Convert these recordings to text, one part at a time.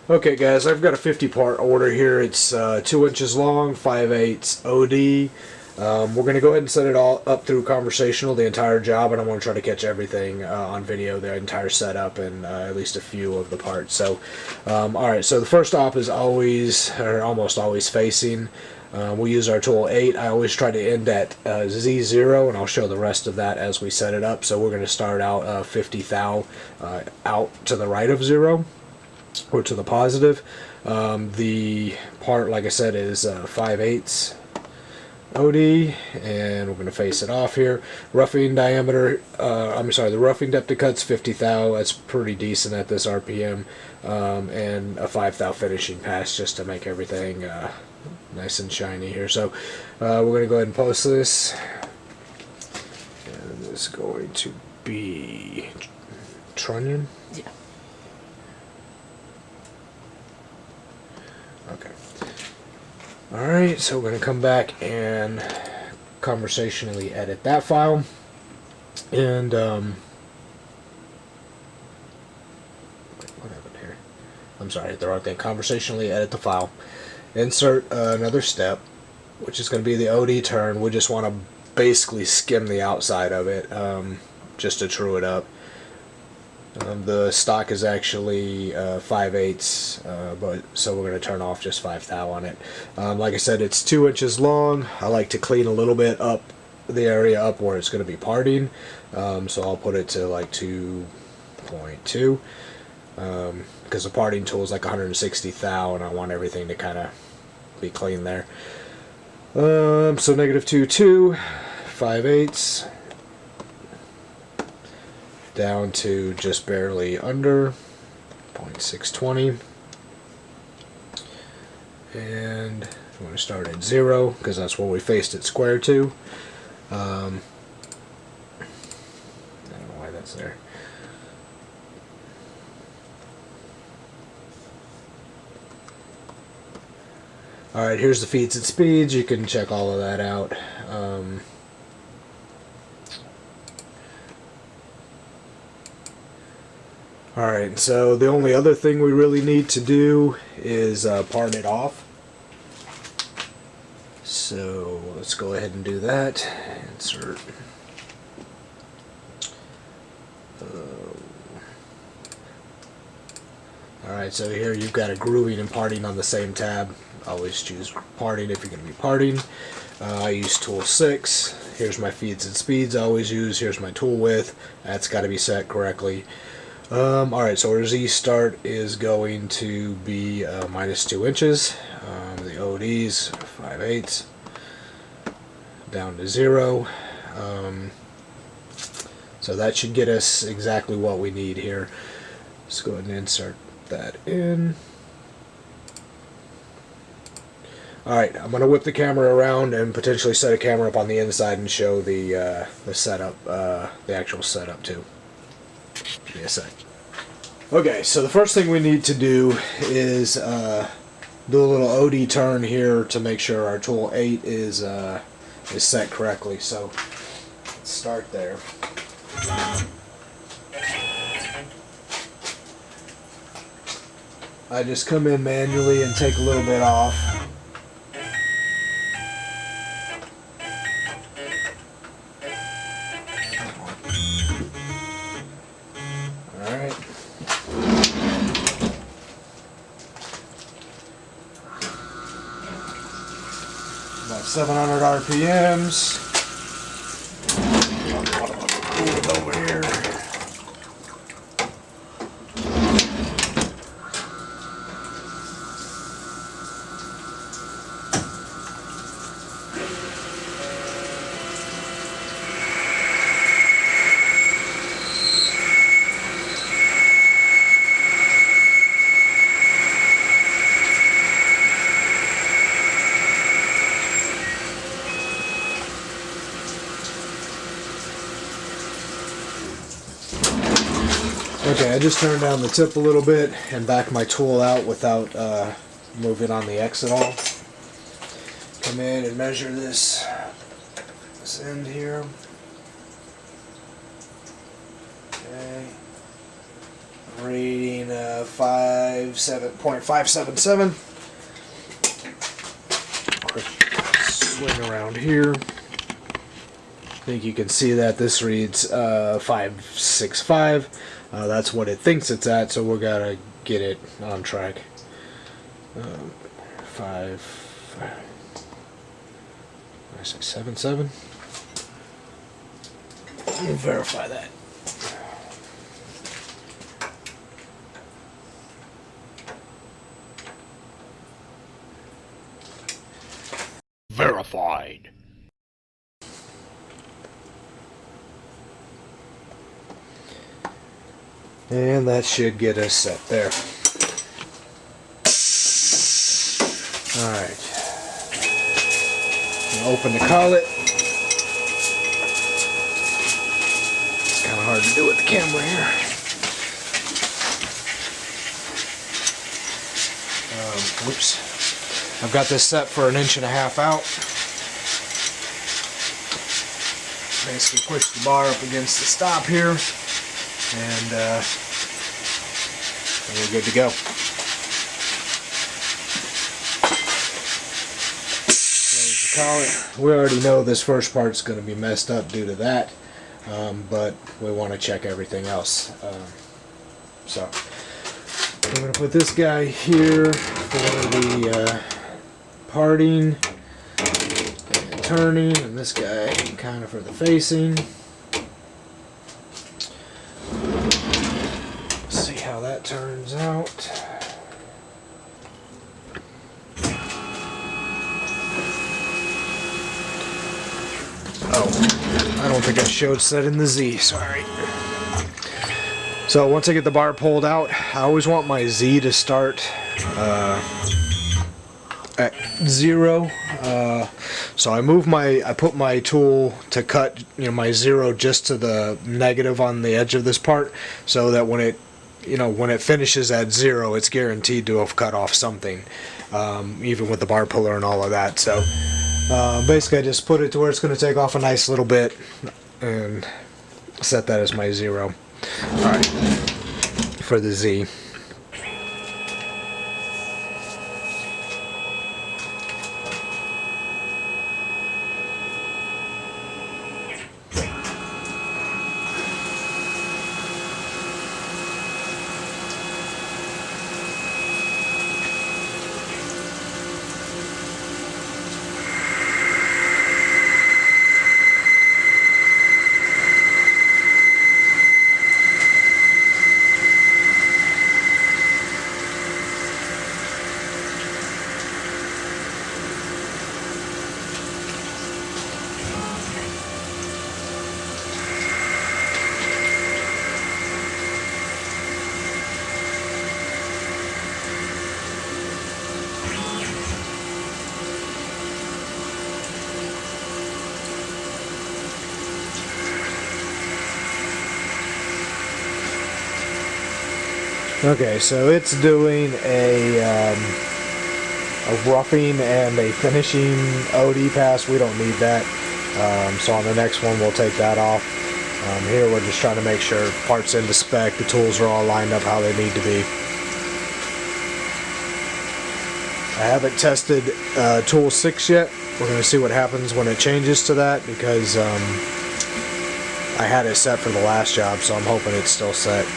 Okay guys, I've got a 50 part order here. It's 2 inches long, 5/8 OD. We're going to go ahead and set it all up through conversational, the entire job, and I'm going to try to catch everything on video, the entire setup, and at least a few of the parts. So, alright, so the first op is always, or almost always facing. We'll use our tool 8. I always try to end at Z0, and I'll show the rest of that as we set it up. So we're going to start out 50 thou out to the right of 0. Or to the positive. The part, like I said, is 5/8 OD, and we're going to face it off here. Roughing diameter, the roughing depth of cut's 50 thou. That's pretty decent at this RPM, and a 5 thou finishing pass just to make everything nice and shiny here. So we're going to go ahead and post this, and it's going to be trunnion. Yeah. Okay. Alright, so we're going to come back and conversationally edit that file. And, what happened here? I'm sorry, I hit the wrong thing. Conversationally edit the file. Insert another step, which is going to be the OD turn. We just want to basically skim the outside of it, just to true it up. The stock is actually 5/8, but so we're going to turn off just 5 thou on it. Like I said, it's 2 inches long. I like to clean a little bit up the area up where it's going to be parting, so I'll put it to like 2.2, because the parting tool is like 160 thou, and I want everything to kind of be clean there. So -2.2, 5/8. Down to just barely under 0.620, and I'm going to start at 0 because that's where we faced it square to. I don't know why that's there. Alright, here's the feeds and speeds. You can check all of that out. Alright, so the only other thing we really need to do is part it off. So let's go ahead and do that. Insert. Alright, so here you've got a grooving and parting on the same tab. Always choose parting if you're going to be parting. I use tool 6. Here's my feeds and speeds I always use. Here's my tool width. That's got to be set correctly. Alright, so our Z start is going to be -2 inches. The OD's 5/8 down to 0. So that should get us exactly what we need here. Let's go ahead and insert that in. Alright, I'm going to whip the camera around and potentially set a camera up on the inside and show the setup, the actual setup too. Give me a sec. Okay, so the first thing we need to do is do a little OD turn here to make sure our tool 8 is set correctly. So let's start there. I just come in manually and take a little bit off. Alright. About 700 RPMs. Move it over here. Okay, I just turned down the tip a little bit and backed my tool out without moving on the X at all. Come in and measure this end here. Okay. Rating 5.577. Swing around here. I think you can see that this reads 565. That's what it thinks it's at, so we're gonna get it on track. 5.77. We'll verify that. Verified. And that should get us set there. Alright. Open the collet. It's kind of hard to do with the camera here. Whoops. I've got this set for 1.5 inches out. Basically push the bar up against the stop here, and we're good to go. Close the collet. We already know this first part's going to be messed up due to that, but we want to check everything else. So I'm going to put this guy here for the parting and turning, and this guy kind of for the facing. See how that turns out. Oh, I don't think I showed setting the Z, sorry. So once I get the bar pulled out, I always want my Z to start at 0. So I put my tool to cut, my 0 just to the negative on the edge of this part, so that when it finishes at 0, it's guaranteed to have cut off something, even with the bar puller and all of that. So basically I just put it to where it's going to take off a nice little bit and set that as my 0. Alright, for the Z. Okay, so it's doing a roughing and a finishing OD pass. We don't need that. So on the next one, we'll take that off. Here, we're just trying to make sure parts into spec, the tools are all lined up how they need to be. I haven't tested tool 6 yet. We're going to see what happens when it changes to that, because I had it set for the last job, so I'm hoping it's still set.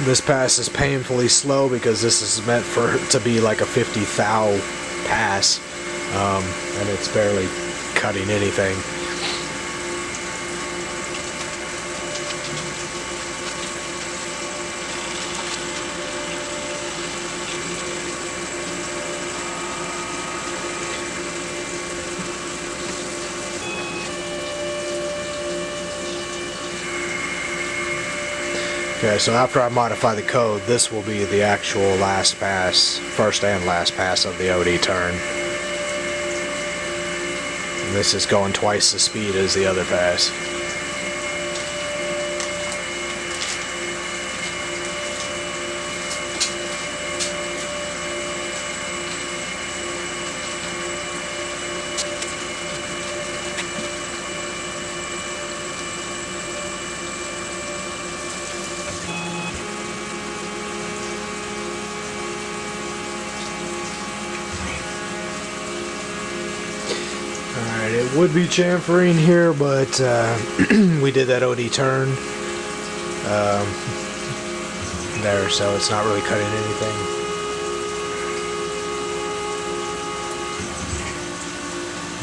This pass is painfully slow because this is meant to be like a 50 thou pass, and it's barely cutting anything. Okay, so after I modify the code, this will be the actual last pass, first and last pass of the OD turn. And this is going twice the speed as the other pass. Alright, it would be chamfering here, but we did that OD turn there, so it's not really cutting anything.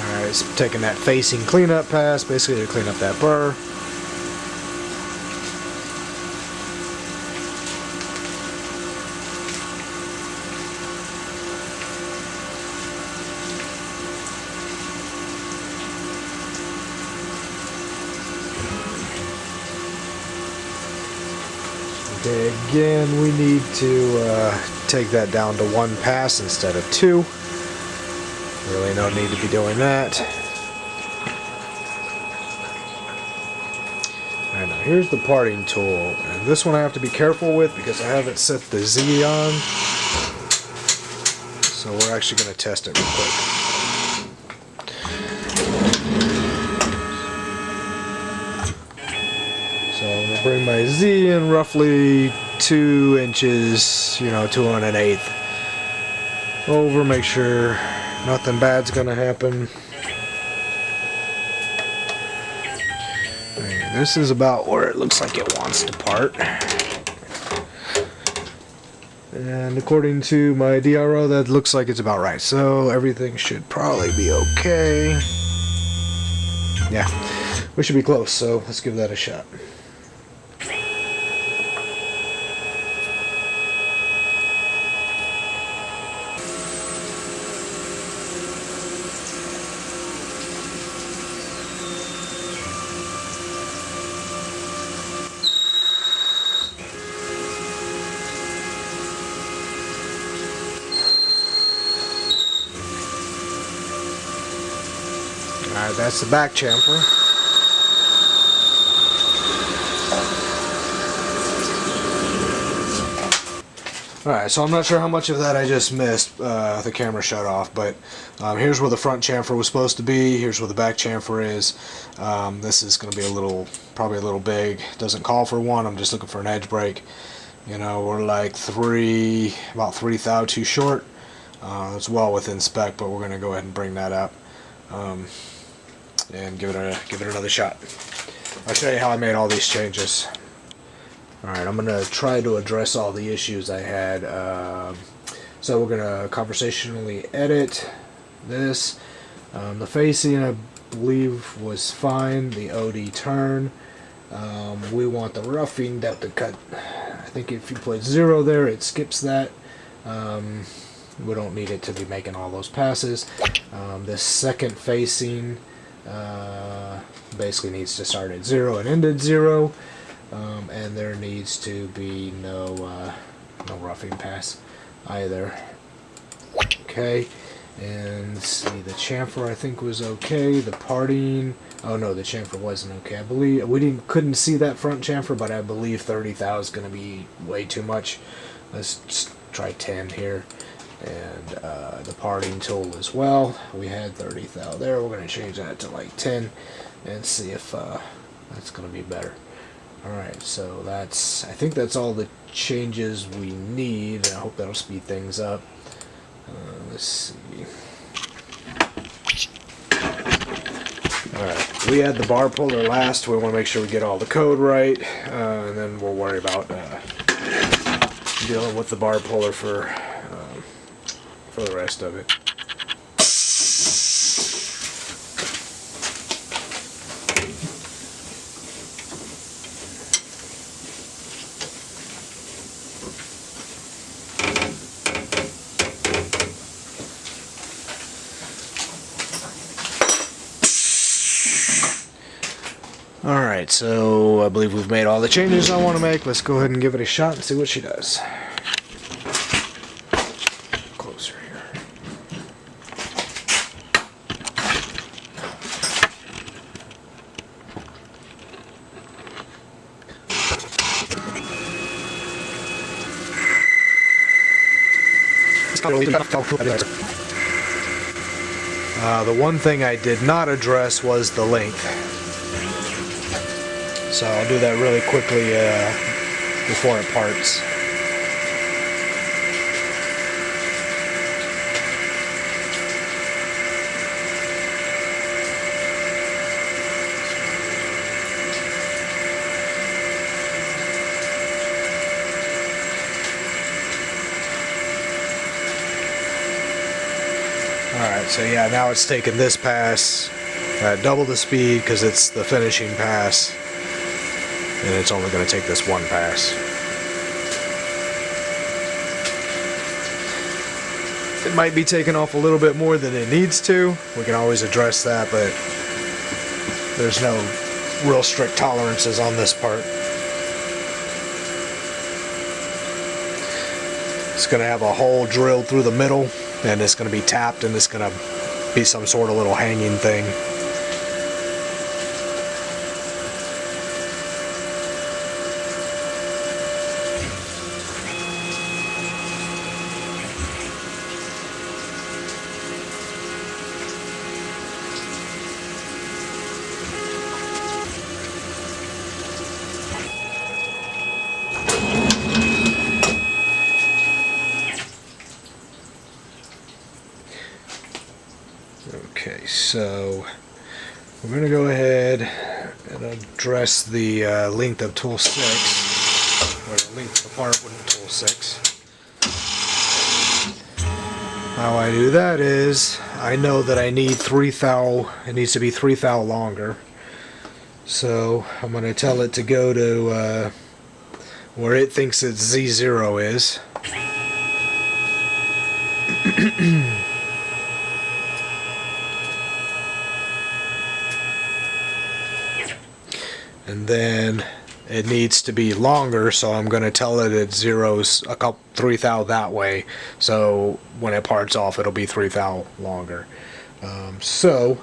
Alright, it's taking that facing cleanup pass, basically to clean up that burr. Okay, again, we need to take that down to 1 pass instead of 2. Really no need to be doing that. Alright, now here's the parting tool. And this one I have to be careful with because I haven't set the Z on. So we're actually going to test it real quick. So I'm going to bring my Z in roughly 2 inches, 2 1/8 over, make sure nothing bad's going to happen. Right, this is about where it looks like it wants to part. And according to my DRO, that looks like it's about right. So everything should probably be okay. Yeah, we should be close, so let's give that a shot. Alright, that's the back chamfer. Alright, so I'm not sure how much of that I just missed. The camera shut off, but here's where the front chamfer was supposed to be. Here's where the back chamfer is. This is going to be probably a little big. Doesn't call for one. I'm just looking for an edge break. We're like about 3 thou too short. It's well within spec, but we're going to go ahead and bring that up. And give it another shot. I'll show you how I made all these changes. Alright, I'm going to try to address all the issues I had. So we're going to conversationally edit this. The facing, I believe, was fine. The OD turn. We want the roughing depth of cut. I think if you put 0 there, it skips that. We don't need it to be making all those passes. This second facing basically needs to start at 0 and end at 0, and there needs to be no roughing pass either. Okay, and see, the chamfer I think was okay. The parting, oh no, the chamfer wasn't okay. I believe we couldn't see that front chamfer, but I believe 30 thou is going to be way too much. Let's just try 10 here. And the parting tool as well. We had 30 thou there. We're going to change that to like 10 and see if that's going to be better. Alright, so I think that's all the changes we need. I hope that'll speed things up. Let's see. Alright, we had the bar puller last. We want to make sure we get all the code right, and then we'll worry about dealing with the bar puller for the rest of it. Alright, so I believe we've made all the changes I want to make. Let's go ahead and give it a shot and see what she does. Closer here. The one thing I did not address was the length. So I'll do that really quickly before it parts. Alright, so yeah, now it's taking this pass at double the speed because it's the finishing pass, and it's only going to take this one pass. It might be taking off a little bit more than it needs to. We can always address that, but there's no real strict tolerances on this part. It's going to have a hole drilled through the middle, and it's going to be tapped, and it's going to be some sort of little hanging thing. Okay, so we're going to go ahead and address the length of tool 6, or the length of the part with tool 6. How I do that is, I know that I need 3 thou, it needs to be 3 thou longer. So I'm going to tell it to go to where it thinks its Z0 is. And then it needs to be longer, so I'm going to tell it it zeros a couple 3 thou that way, so when it parts off it'll be 3 thou longer. So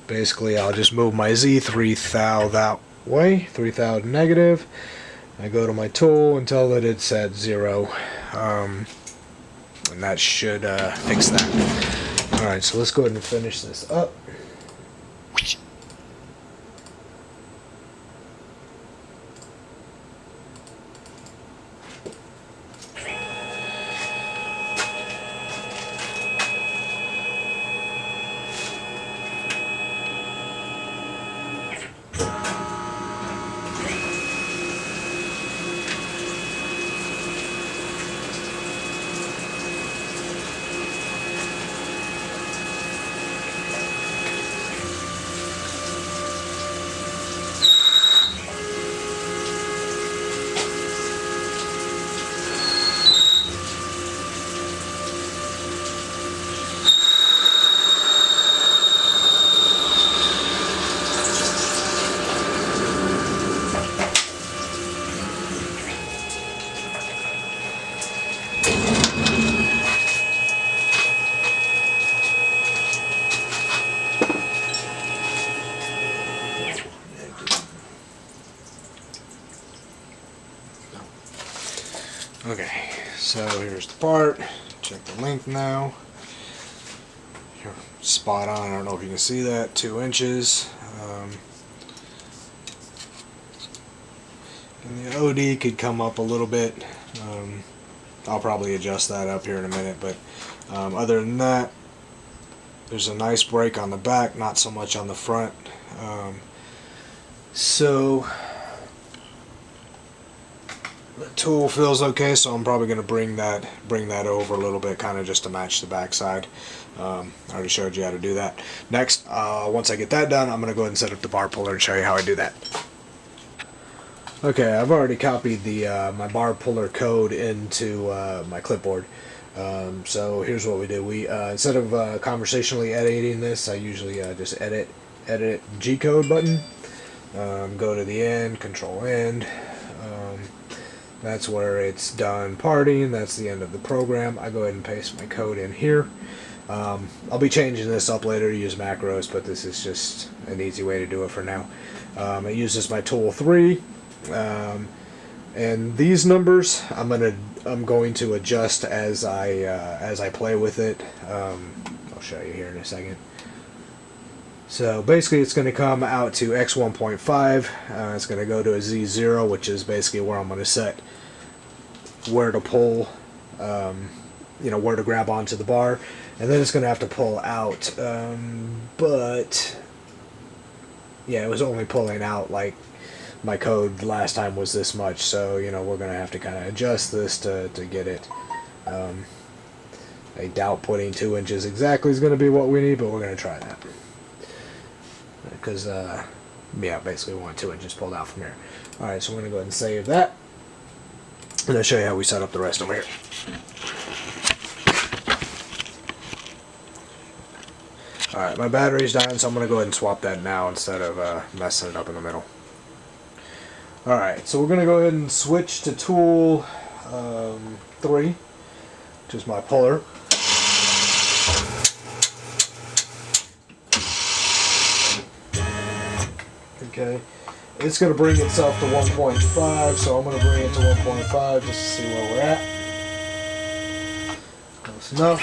basically I'll just move my Z 3 thou that way, 3 thou negative. I go to my tool and tell it it's at 0, and that should fix that. Alright, so let's go ahead and finish this up. Okay, so here's the part. Check the length now. You're spot on. I don't know if you can see that. 2 inches. And the OD could come up a little bit. I'll probably adjust that up here in a minute, but other than that, there's a nice break on the back, not so much on the front. So the tool feels okay, so I'm probably going to bring that over a little bit, kind of just to match the back side. I already showed you how to do that. Next, once I get that done, I'm going to go ahead and set up the bar puller and show you how I do that. Okay, I've already copied the my bar puller code into my clipboard. So here's what we do. We instead of conversationally editing this, I usually just edit G-code button. Go to the end, control end. That's where it's done parting. That's the end of the program. I go ahead and paste my code in here. I'll be changing this up later to use macros, but this is just an easy way to do it for now. It uses my tool 3, and these numbers I'm going to adjust as I play with it. I'll show you here in a second. So basically it's going to come out to X1.5. It's going to go to a Z0, which is basically where I'm going to set where to pull, where to grab onto the bar, and then it's going to have to pull out. But yeah, it was only pulling out, like my code last time was this much, so we're going to have to kind of adjust this to get it I doubt putting 2 inches exactly is going to be what we need, but we're going to try that. Because, yeah, basically we want 2 inches pulled out from here. Alright, so we're going to go ahead and save that. And I'll show you how we set up the rest over here. Alright, my battery's dying, so I'm going to go ahead and swap that now instead of messing it up in the middle. Alright, so we're going to go ahead and switch to tool 3, which is my puller. Okay, it's going to bring itself to 1.5, so I'm going to bring it to 1.5 just to see where we're at. Close enough.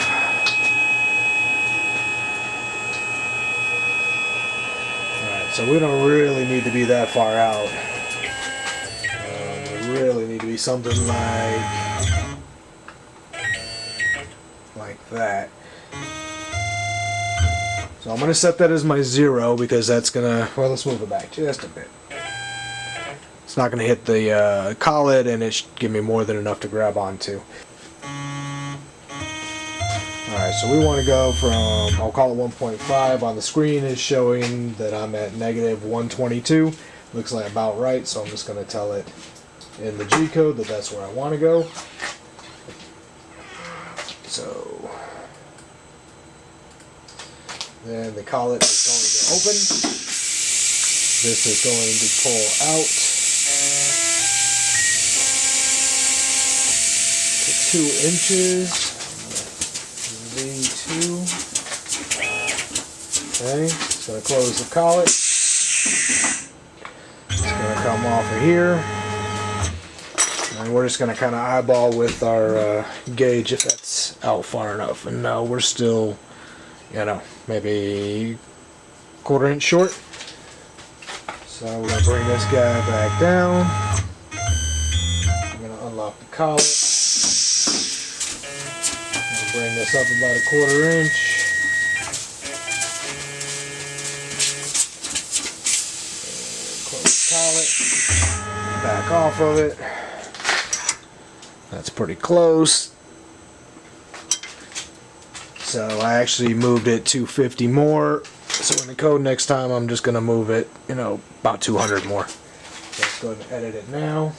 Alright, so we don't really need to be that far out. We really need to be something like that. So I'm going to set that as my 0 because that's going to, well, let's move it back just a bit. It's not going to hit the collet, and it should give me more than enough to grab onto. Alright, so we want to go from, I'll call it 1.5. On the screen is showing that I'm at negative 122. Looks like about right, so I'm just going to tell it in the G code that that's where I want to go. So then the collet is going to open. This is going to pull out to 2 inches. V2. Okay, it's going to close the collet. It's going to come off of here. And we're just going to kind of eyeball with our gauge if that's out far enough. And no, we're still, you know, maybe 1/4 inch short. So we're going to bring this guy back down. I'm going to unlock the collet. I'm going to bring this up about 1/4 inch. Close the collet. Back off of it. That's pretty close. So I actually moved it 250 more. So in the code next time, I'm just going to move it, you know, about 200 more. So let's go ahead and edit it now.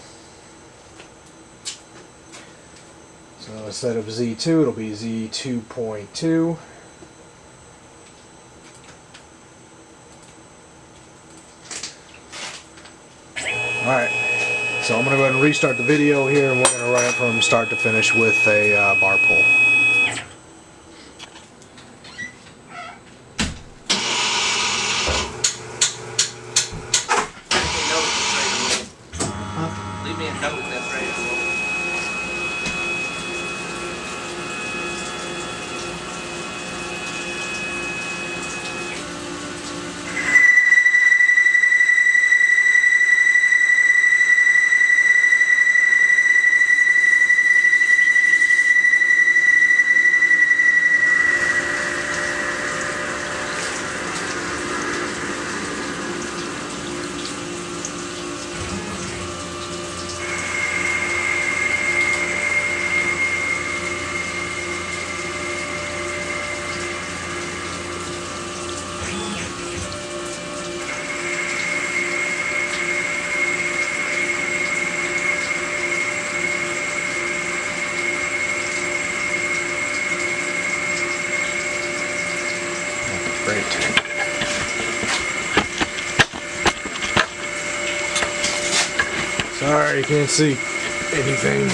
So instead of Z2, it'll be Z2.2. Alright. So I'm going to go ahead and restart the video here, and we're going to run it from start to finish with a bar pull. Leave me a note if that's ready to roll. Great. Sorry, you can't see anything.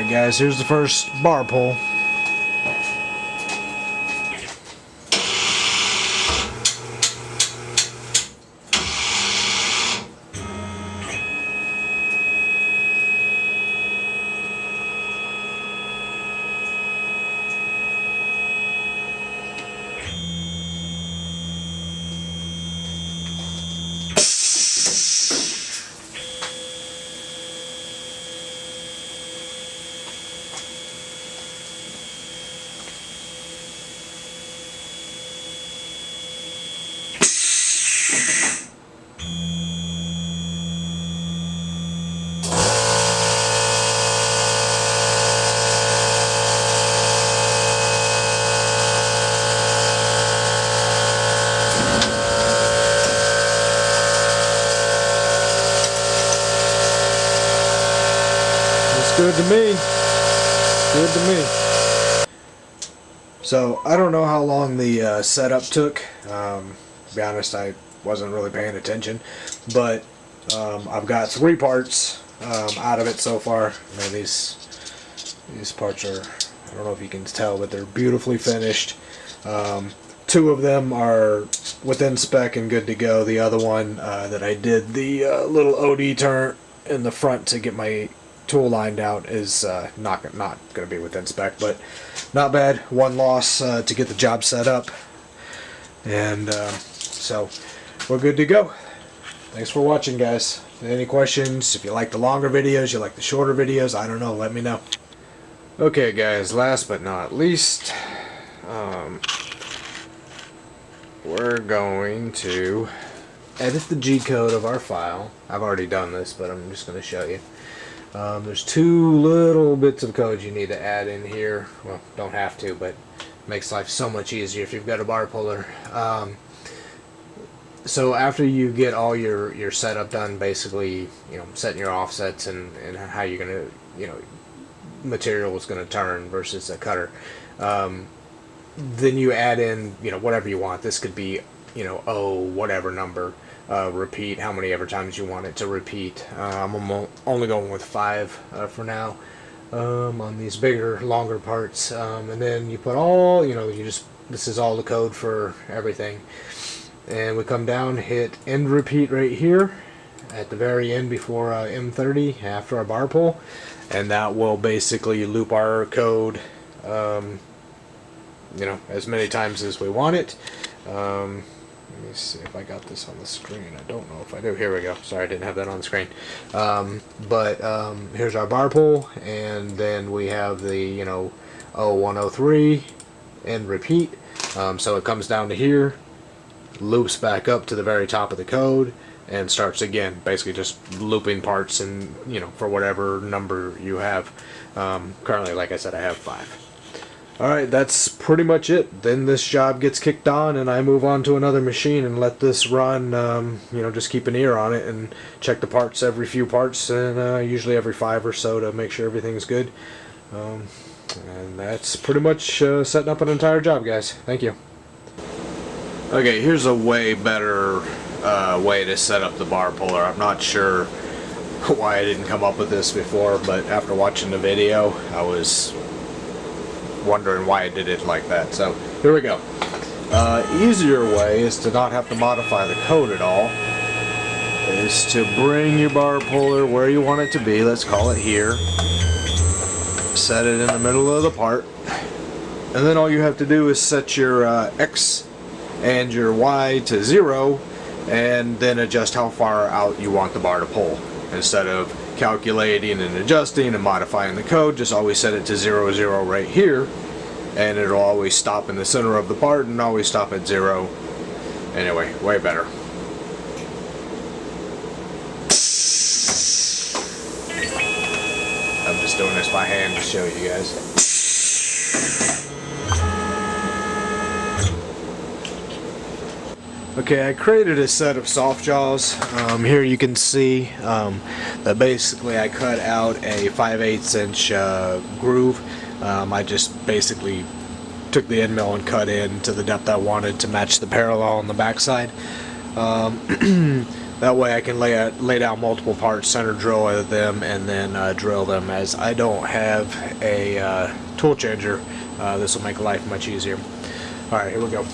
Alright guys, here's the first bar pull. Good to me. Good to me. So I don't know how long the setup took. To be honest, I wasn't really paying attention, but I've got 3 parts out of it so far. Man, these parts are, I don't know if you can tell, but they're beautifully finished. 2 of them are within spec and good to go. The other one that I did the little OD turn in the front to get my tool lined out is not going to be within spec, but not bad. 1 loss to get the job set up, and so we're good to go. Thanks for watching, guys. Any questions? If you like the longer videos, you like the shorter videos, I don't know, let me know. Okay guys, last but not least, we're going to edit the G-code of our file. I've already done this, but I'm just going to show you. There's 2 little bits of code you need to add in here. Well, don't have to, but makes life so much easier if you've got a bar puller. So after you get all your setup done, basically, you know, setting your offsets and how you're gonna, you know, material is gonna turn versus a cutter, then you add in, you know, whatever you want. This could be, you know, whatever number. Repeat how many ever times you want it to repeat. I'm only going with 5 for now on these bigger, longer parts, and then you put all, you know, this is all the code for everything, and we come down, hit end repeat right here at the very end before M30 after our bar pull, and that will basically loop our code, you know, as many times as we want it. Let me see if I got this on the screen. I don't know if I do. Here we go. Sorry, I didn't have that on the screen. Here's our bar pull, and then we have the, you know, 0103 and repeat. So it comes down to here, loops back up to the very top of the code, and starts again. Basically just looping parts, and, you know, for whatever number you have. Currently, like I said, I have 5. Alright, that's pretty much it. Then this job gets kicked on and I move on to another machine and let this run, you know, just keep an ear on it and check the parts every few parts, and usually every 5 or so to make sure everything's good. And that's pretty much setting up an entire job, guys. Thank you. Okay, here's a way better way to set up the bar puller. I'm not sure why I didn't come up with this before, but after watching the video, I was wondering why I did it like that. So here we go. Easier way is to not have to modify the code at all, is to bring your bar puller where you want it to be. Let's call it here. Set it in the middle of the part, and then all you have to do is set your X and your Y to 0, and then adjust how far out you want the bar to pull. Instead of calculating and adjusting and modifying the code, just always set it to 0, 0 right here, and it'll always stop in the center of the part and always stop at 0. Anyway, way better. I'm just doing this by hand to show you guys. Okay, I created a set of soft jaws. Here you can see that basically I cut out a 5/8 inch groove. I just basically took the end mill and cut in to the depth I wanted to match the parallel on the backside. That way I can lay down multiple parts, center drill them, and then drill them. As I don't have a tool changer, this will make life much easier. Alright, here we go.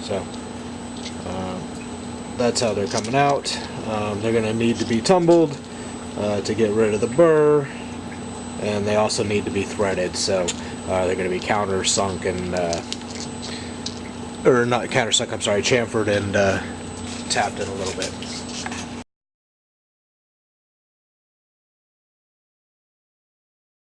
So that's how they're coming out. They're going to need to be tumbled to get rid of the burr, and they also need to be threaded. So they're going to be countersunk and, or not countersunk, I'm sorry, chamfered and tapped in a little bit.